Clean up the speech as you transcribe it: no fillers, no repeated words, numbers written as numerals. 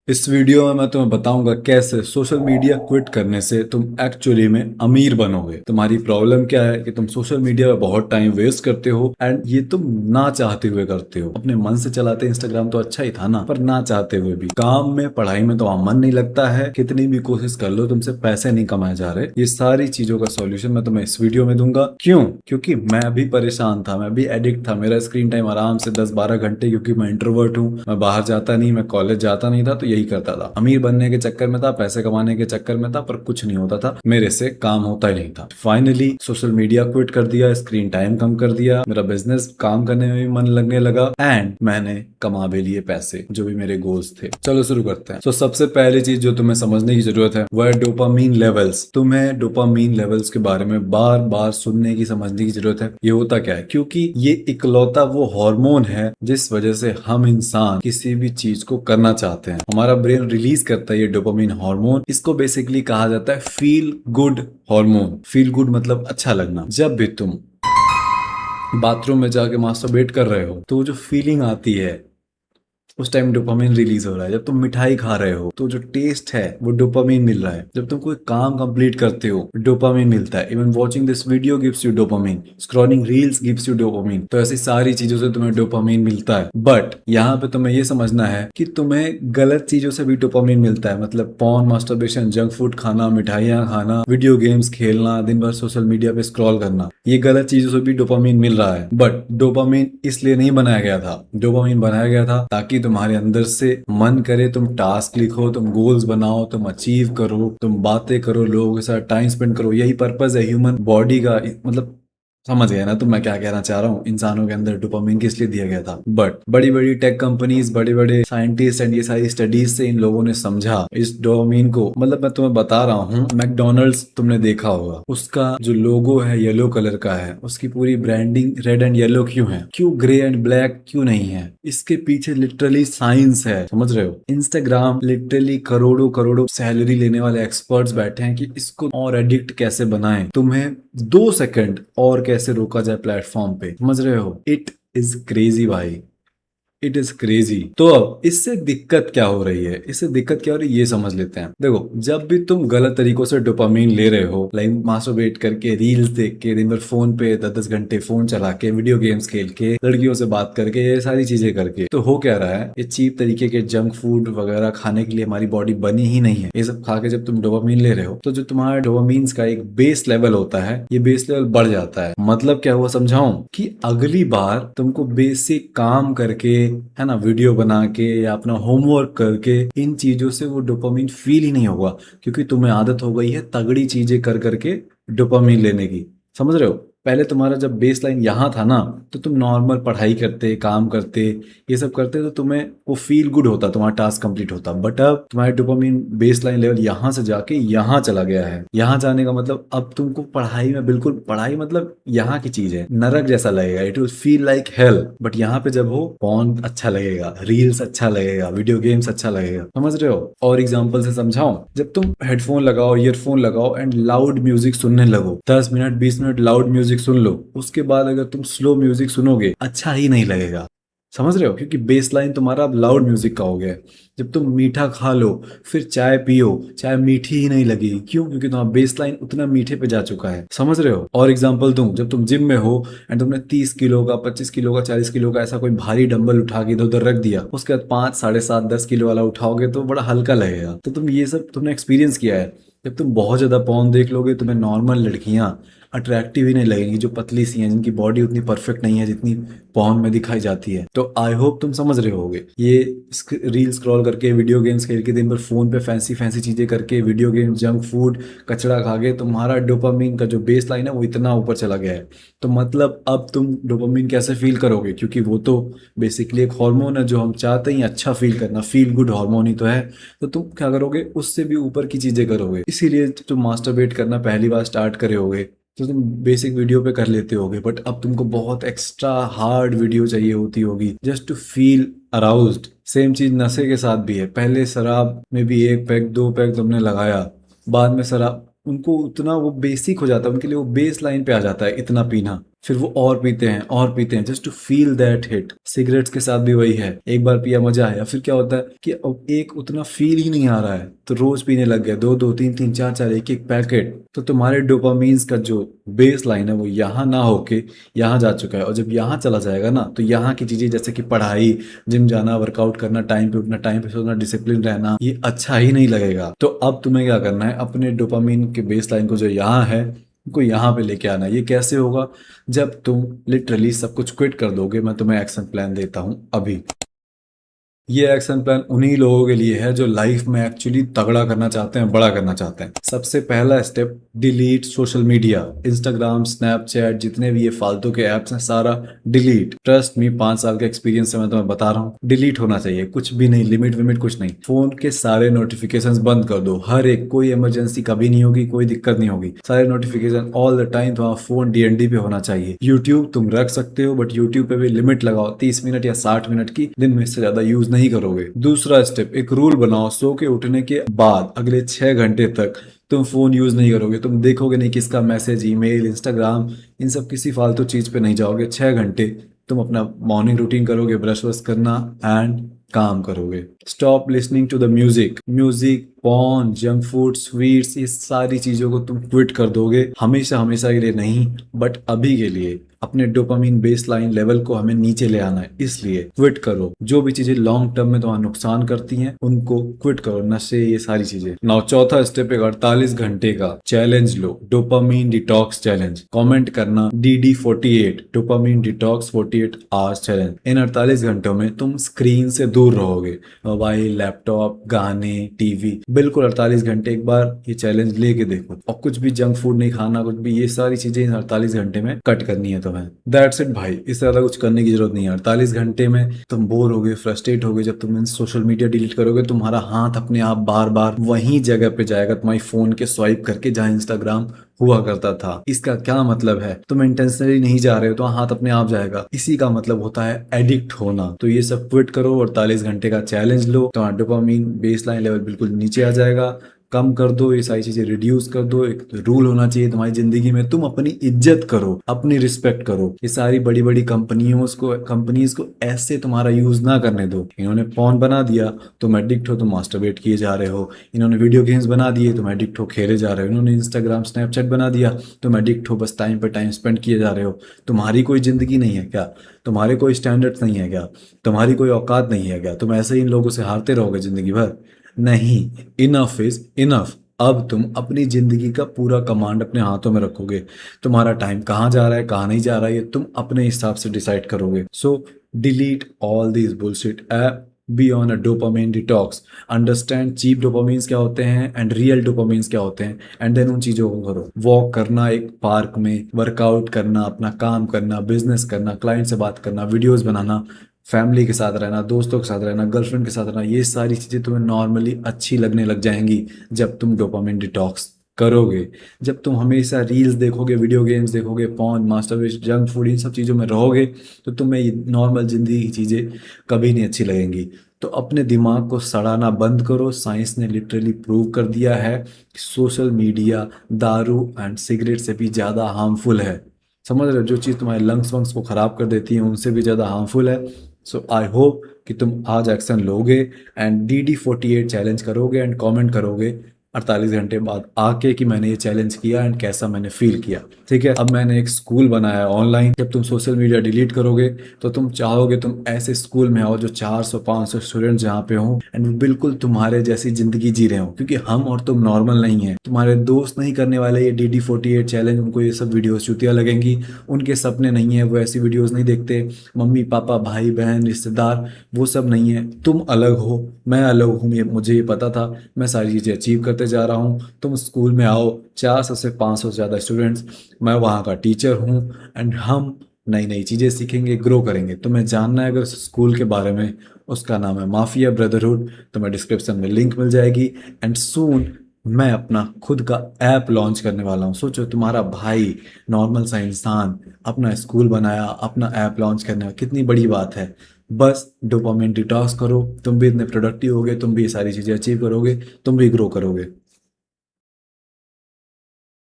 इस वीडियो में मैं तुम्हें बताऊंगा कैसे सोशल मीडिया क्विट करने से तुम एक्चुअली में अमीर बनोगे। तुम्हारी प्रॉब्लम क्या है कि तुम सोशल मीडिया पे बहुत टाइम वेस्ट करते हो एंड ये तुम ना चाहते हुए करते हो। अपने मन से चलाते इंस्टाग्राम तो अच्छा ही था ना, पर ना चाहते हुए भी। काम में पढ़ाई में तो मन नहीं लगता है, कितनी भी कोशिश कर लो तुमसे पैसे नहीं कमाए जा रहे। ये सारी चीजों का सॉल्यूशन मैं तुम्हें इस वीडियो में दूंगा। क्यों? क्योंकि मैं भी परेशान था, मैं भी एडिक्ट था। मेरा स्क्रीन टाइम आराम से 10-12 घंटे, क्योंकि मैं इंट्रोवर्ट हूँ, मैं बाहर जाता नहीं, मैं कॉलेज जाता नहीं था, तो यही करता था। अमीर बनने के चक्कर में था, पैसे कमाने के चक्कर में था, पर कुछ नहीं होता था, मेरे से काम होता ही नहीं था। फाइनली सोशल मीडिया क्विट कर दिया, स्क्रीन टाइम कम कर दिया, मेरा बिजनेस काम करने में भी मन लगने लगा एंड मैंने कमा भी लिए पैसे, जो भी मेरे गोल्स थे। चलो शुरू करते हैं। तो सबसे पहली चीज जो तुम्हें समझने की जरूरत है वह है डोपामीन लेवल्स। तुम्हें डोपामीन लेवल्स के बारे में बार बार सुनने की, समझने की जरूरत है। ये होता क्या है? क्योंकि ये इकलौता वो हार्मोन है जिस वजह से हम इंसान किसी भी चीज को करना चाहते हैं। हमारा ब्रेन रिलीज करता है ये डोपामीन हार्मोन। इसको बेसिकली कहा जाता है feel good hormone. Feel good मतलब अच्छा लगना। जब भी तुम बाथरूम में जाके मास्टरबेट कर रहे हो तो वो जो फीलिंग आती है, उस टाइम डोपामिन रिलीज हो रहा है। जब तुम मिठाई खा रहे हो तो जो टेस्ट है वो डोपामिन मिल रहा है। जब तुम कोई काम कंप्लीट करते हो डोपामिन मिलता है। Even watching this video gives you dopamine, scrolling reels gives you dopamine. तो ऐसी सारी चीजों से तुम्हें डोपामिन मिलता है। बट यहाँ पे तुम्हें ये समझना है कि तुम्हें गलत चीजों से भी डोपामिन मिलता है। मतलब पॉर्न, मास्टरबेशन, जंक फूड खाना, मिठाइयाँ खाना, वीडियो गेम्स खेलना, दिन भर सोशल मीडिया पे स्क्रॉल करना, ये गलत चीजों से भी डोपामिन मिल रहा है। बट डोपामिन इसलिए नहीं बनाया गया था। डोपामिन बनाया गया था ताकि तुम्हारे अंदर से मन करे, तुम टास्क लिखो, तुम गोल्स बनाओ, तुम अचीव करो, तुम बातें करो, लोगों के साथ टाइम स्पेंड करो। यही पर्पस है ह्यूमन बॉडी का। मतलब समझ गया ना तुम मैं क्या कहना चाह रहा हूँ? इंसानों के अंदर डोपामिन किस लिए दिया गया था। बट बड़ी बड़ी टेक कंपनीज, बड़े बड़े साइंटिस्ट एंड ये सारी स्टडीज से इन लोगों ने समझा इस डोपामिन को। मतलब मैं तुम्हें बता रहा हूँ, मैकडोनल्ड्स तुमने देखा होगा, उसका जो लोगो है येलो कलर का है, उसकी पूरी ब्रांडिंग रेड एंड येलो क्यों है? क्यों ग्रे एंड ब्लैक क्यों नहीं है? इसके पीछे लिटरली साइंस है, समझ रहे हो? इंस्टाग्राम लिटरली करोड़ों करोड़ों सैलरी लेने वाले एक्सपर्ट्स बैठे हैं कि इसको और एडिक्ट कैसे बनाएं, तुम्हें 2 सेकंड और कैसे रोका जाए प्लेटफॉर्म पे। समझ रहे हो? इट इज क्रेजी भाई, इट इज क्रेजी। तो अब इससे दिक्कत क्या हो रही है? इससे दिक्कत क्या हो रही है ये समझ लेते हैं। देखो, जब भी तुम गलत तरीकों से डोपामीन ले रहे हो, लाइक मास्टरबेट करके, रील्स देख के, दिन भर फोन पे 10-10 घंटे फोन चला के, वीडियो गेम्स खेल के, लड़कियों से बात करके, ये सारी चीजें करके, तो हो क्या रहा है? ये चीप तरीके के जंक फूड वगैरह खाने के लिए हमारी बॉडी बनी ही नहीं है। ये सब खा के जब तुम डोपामीन ले रहे हो तो जो तुम्हारा डोपामीन का एक बेस लेवल होता है, ये बेस लेवल बढ़ जाता है। मतलब क्या हुआ समझाऊं? कि अगली बार तुमको बेसिक काम करके, है ना, वीडियो बना के या अपना होमवर्क करके, इन चीजों से वो डोपामिन फील ही नहीं होगा, क्योंकि तुम्हें आदत हो गई है तगड़ी चीजें कर करके डोपामिन लेने की। समझ रहे हो? पहले तुम्हारा जब बेस लाइन यहाँ था ना, तो तुम नॉर्मल पढ़ाई करते, काम करते, ये सब करते, तो तुम्हें वो फील गुड होता, तुम्हारा टास्क कंप्लीट होता। बट अब तुम्हारे डोपामिन बेस लाइन लेवल यहाँ से जाके यहाँ चला गया है। यहाँ जाने का मतलब अब तुमको पढ़ाई में बिल्कुल, पढ़ाई मतलब यहाँ की चीज है, नरक जैसा लगेगा। It will feel like hell. But यहाँ पे जब हो, पॉर्न अच्छा लगेगा, रील्स अच्छा लगेगा, वीडियो गेम्स अच्छा लगेगा। समझ रहे हो? और एग्जाम्पल से समझाऊं? जब तुम हेडफोन लगाओ, ईयरफोन लगाओ एंड लाउड म्यूजिक सुनने लगो, 10 मिनट 20 मिनट लाउड म्यूजिक सुन लो, उसके बाद अगर तुम स्लो म्यूजिक सुनोगे, अच्छा ही नहीं लगेगा। समझ रहे हो? क्योंकि बेस लाइन तुम्हारा अब लाउड म्यूजिक का हो गया है। जब तुम मीठा खा लो, फिर चाय पियो, चाय मीठी ही नहीं लगेगी। क्यों? क्योंकि तुम्हारा बेस लाइन उतना मीठे पे जा चुका है। समझ रहे हो? और एग्जांपल दूं, जब तुम जिम में हो एंड तुमने 30 किलो का, 25 किलो का, 40 किलो का ऐसा कोई भारी डंबल उठा के इधर उधर रख दिया, उसके बाद 5, 7.5, 10 किलो वाला उठाओगे तो बड़ा हल्का लगेगा। तो तुम ये सब तुमने एक्सपीरियंस किया है। जब तुम बहुत ज्यादा पॉर्न देख लोगे, तुम्हें नॉर्मल लड़कियां अट्रैक्टिव ही नहीं लगेंगी, जो पतली सी हैं, जिनकी बॉडी उतनी परफेक्ट नहीं है जितनी पॉर्न में दिखाई जाती है। तो आई होप तुम समझ रहे होगे। ये रील स्क्रॉल करके, वीडियो गेम्स खेल के, दिन भर फोन पे फैंसी फैंसी चीजें करके, वीडियो गेम, जंक फूड, कचड़ा खा के, तुम्हारा डोपामीन का जो बेस लाइन है वो इतना ऊपर चला गया है। तो मतलब अब तुम डोपामीन कैसे फील करोगे? क्योंकि वो तो बेसिकली एक हार्मोन है जो हम चाहते हैं अच्छा फील करना, फील गुड हार्मोन ही तो है। तो तुम क्या करोगे? उससे भी ऊपर की चीजें करोगे। इसीलिए जब तुम मास्टरबेट करना पहली बार स्टार्ट करे होगे तो तुम बेसिक वीडियो पे कर लेते होगे, बट अब तुमको बहुत एक्स्ट्रा हार्ड वीडियो चाहिए होती होगी just to feel aroused. Same चीज नशे के साथ भी है। पहले शराब में भी 1 पैक 2 पैक तुमने लगाया, बाद में शराब, उनको उतना वो बेसिक हो जाता है, उनके लिए वो बेस लाइन पे आ जाता है इतना पीना। फिर वो और पीते हैं just to feel that hit. Cigarettes के साथ भी वही है, एक बार पिया मजा आया, फिर क्या होता है कि अब एक उतना फील ही नहीं आ रहा है तो रोज पीने लग गए, दो दो तीन तीन चार चार एक एक पैकेट। तो तुम्हारे डोपामीन्स का जो बेस लाइन है वो यहाँ ना होके यहाँ जा चुका है, और जब यहाँ चला जाएगा ना तो यहाँ की चीजें जैसे कि पढ़ाई, जिम जाना, वर्कआउट करना, टाइम पे उठना, टाइम पे सोना, डिसिप्लिन रहना, ये अच्छा ही नहीं लगेगा। तो अब तुम्हें क्या करना है, अपने डोपामीन के बेस लाइन को जो यहाँ है को यहाँ पे लेके आना है। ये कैसे होगा, जब तुम लिटरली सब कुछ क्विट कर दोगे। मैं तुम्हें एक्शन प्लान देता हूँ अभी। ये एक्शन प्लान उन्हीं लोगों के लिए है जो लाइफ में एक्चुअली तगड़ा करना चाहते हैं, बड़ा करना चाहते हैं। सबसे पहला step, delete social media, Instagram, Snapchat, जितने भी ये फालतू के एप्स हैं सारा डिलीट। ट्रस्ट मी, 5 साल के एक्सपीरियंस से मैं तुम्हें बता रहा हूँ, डिलीट होना चाहिए। कुछ भी नहीं, लिमिट विमिट कुछ नहीं। फोन के सारे नोटिफिकेशंस बंद कर दो, हर एक, कोई इमरजेंसी कभी नहीं होगी, कोई दिक्कत नहीं होगी। सारे नोटिफिकेशन ऑल द टाइम तुम्हारा फोन डीएनडी पे होना चाहिए। यूट्यूब तुम रख सकते हो बट यूट्यूब पे भी लिमिट लगाओ, 30 मिनट या 60 मिनट की, दिन में इससे ज्यादा यूज नहीं करोगे। दूसरा स्टेप, एक रूल बनाओ, सो के उठने के बाद अगले 6 घंटे तक तुम फोन यूज नहीं करोगे। तुम देखोगे नहीं किसका मैसेज, ईमेल, इंस्टाग्राम, इन सब किसी फालतू चीज पे नहीं जाओगे। 6 घंटे तुम अपना मॉर्निंग रूटीन करोगे, ब्रश वश करना एंड काम करोगे। Stop listening to the music, porn, junk food, sweets, इस सारी चीजों को तुम क्विट कर दोगे। हमेशा हमेशा के लिए नहीं, बट अभी के लिए अपने डोपामीन बेसलाइन लेवल को हमें नीचे ले आना है, इसलिए क्विट करो। जो भी चीजें लॉन्ग टर्म में तुम्हारा नुकसान करती हैं उनको क्विट करो, नशे, ये सारी चीजें। नाउ चौथा स्टेप, एक 48 घंटे का चैलेंज लो, डोपामीन डिटॉक्स चैलेंज। कमेंट करना DD48, dopamine detox 48 hours challenge. इन 48 घंटों में तुम स्क्रीन से दूर रहोगे, मोबाइल, लैपटॉप, गाने, टीवी, बिल्कुल 48 घंटे एक बार ये चैलेंज लेके देखो। और कुछ भी जंक फूड नहीं खाना, कुछ भी, ये सारी चीजें इन 48 घंटे में कट करनी है तुम्हें। दैट्स इट भाई, इससे ज्यादा कुछ करने की जरूरत नहीं है। 48 घंटे में तुम बोर होगे, फ्रस्ट्रेट होगे, जब तुम सोशल मीडिया डिलीट करोगे तुम्हारा हाथ अपने आप बार बार वही जगह पे जाएगा तुम्हारी फोन के स्वाइप करके जहां इंस्टाग्राम हुआ करता था। इसका क्या मतलब है, तुम इंटेंशनली नहीं जा रहे हो तो हाथ अपने आप जाएगा। इसी का मतलब होता है एडिक्ट होना। तो ये सब क्विट करो, 48 घंटे का चैलेंज लो, तो डोपामीन बेसलाइन लेवल बिल्कुल नीचे आ जाएगा। कम कर दो, ये सारी चीजें रिड्यूस कर दो। एक रूल होना चाहिए तुम्हारी जिंदगी में, तुम अपनी इज्जत करो, अपनी रिस्पेक्ट करो। ये सारी बड़ी बड़ी कंपनीज को ऐसे तुम्हारा यूज ना करने दो। इन्होंने पॉर्न बना दिया, तुम एडिक्ट हो, तुम मास्टरबेट किए जा रहे हो। इन्होंने वीडियो गेम्स बना दिए, तुम एडिक्ट हो, खेले जा रहे हो। इन्होंने इंस्टाग्राम, स्नैपचैट बना दिया, तुम एडिक्ट हो, बस टाइम पे टाइम स्पेंड किए जा रहे हो। तुम्हारी कोई जिंदगी नहीं है क्या? तुम्हारे कोई स्टैंडर्ड्स नहीं है क्या? तुम्हारी कोई औकात नहीं है क्या? तुम ऐसे ही इन लोगों से हारते रहोगे जिंदगी भर? नहीं, इनफ इज इनफ। अब तुम अपनी जिंदगी का पूरा कमांड अपने हाथों में रखोगे। तुम्हारा टाइम कहाँ जा रहा है, कहाँ नहीं जा रहा है, ये तुम अपने हिसाब से डिसाइड करोगे। So delete all these bullshit app, be on a dopamine detox, understand cheap dopamines क्या होते हैं एंड रियल डोपामिन्स क्या होते हैं, एंड देन उन चीजों को करो। वॉक करना एक पार्क में, वर्कआउट करना, अपना काम करना, बिजनेस करना, क्लाइंट से बात करना, वीडियोस बनाना, फैमिली के साथ रहना, दोस्तों के साथ रहना, गर्लफ्रेंड के साथ रहना, ये सारी चीज़ें तुम्हें नॉर्मली अच्छी लगने लग जाएंगी जब तुम डोपामिन डिटॉक्स करोगे। जब तुम हमेशा रील्स देखोगे, वीडियो गेम्स देखोगे, पॉर्न, मास्टरबेशन, जंक फूड, इन सब चीज़ों में रहोगे तो तुम्हें ये नॉर्मल ज़िंदगी की चीज़ें कभी नहीं अच्छी लगेंगी। तो अपने दिमाग को सड़ाना बंद करो। साइंस ने लिटरली प्रूव कर दिया है कि सोशल मीडिया दारू एंड सिगरेट से भी ज़्यादा हार्मफुल है। समझ रहे हो? जो चीज़ तुम्हारे लंग्स वंग्स को ख़राब कर देती है उनसे भी ज़्यादा हार्मफुल है। सो आई होप कि तुम आज एक्शन लोगे एंड DD48 चैलेंज करोगे एंड कमेंट करोगे 48 घंटे बाद आके कि मैंने ये चैलेंज किया एंड कैसा मैंने फील किया। ठीक है, अब मैंने एक स्कूल बनाया है ऑनलाइन। जब तुम सोशल मीडिया डिलीट करोगे तो तुम चाहोगे तुम ऐसे स्कूल में आओ जो 400-500 स्टूडेंट जहाँ पे हों एंड बिल्कुल तुम्हारे जैसी जिंदगी जी रहे हो, क्योंकि हम और तुम नॉर्मल नहीं है। तुम्हारे दोस्त नहीं करने वाले ये DD48 चैलेंज, उनको ये सब वीडियोस चुतिया लगेंगी। उनके सपने नहीं है, वो ऐसी वीडियोस नहीं देखते। मम्मी पापा, भाई बहन, रिश्तेदार, वो सब नहीं है। तुम अलग हो, मैं अलग हूँ, मुझे ये पता था। मैं सारी चीज़ें अचीव करते जा रहा हूँ। तुम स्कूल में आओ, 400 से 500 से ज़्यादा स्टूडेंट्स, मैं वहाँ का टीचर हूँ एंड हम नई नई चीज़ें सीखेंगे, ग्रो करेंगे। तुम्हें जानना है अगर स्कूल के बारे में, उसका नाम है माफिया ब्रदरहुड। तुम्हें डिस्क्रिप्शन में लिंक मिल जाएगी एंड सून मैं अपना खुद का ऐप लॉन्च करने वाला हूँ। सोचो, तुम्हारा भाई नॉर्मल सा इंसान अपना स्कूल बनाया, अपना ऐप लॉन्च करने, कितनी बड़ी बात है। बस डोपामिन डिटॉक्स करो, तुम भी इतने प्रोडक्टिव होगे, तुम भी ये सारी चीज़ें अचीव करोगे, तुम भी ग्रो करोगे।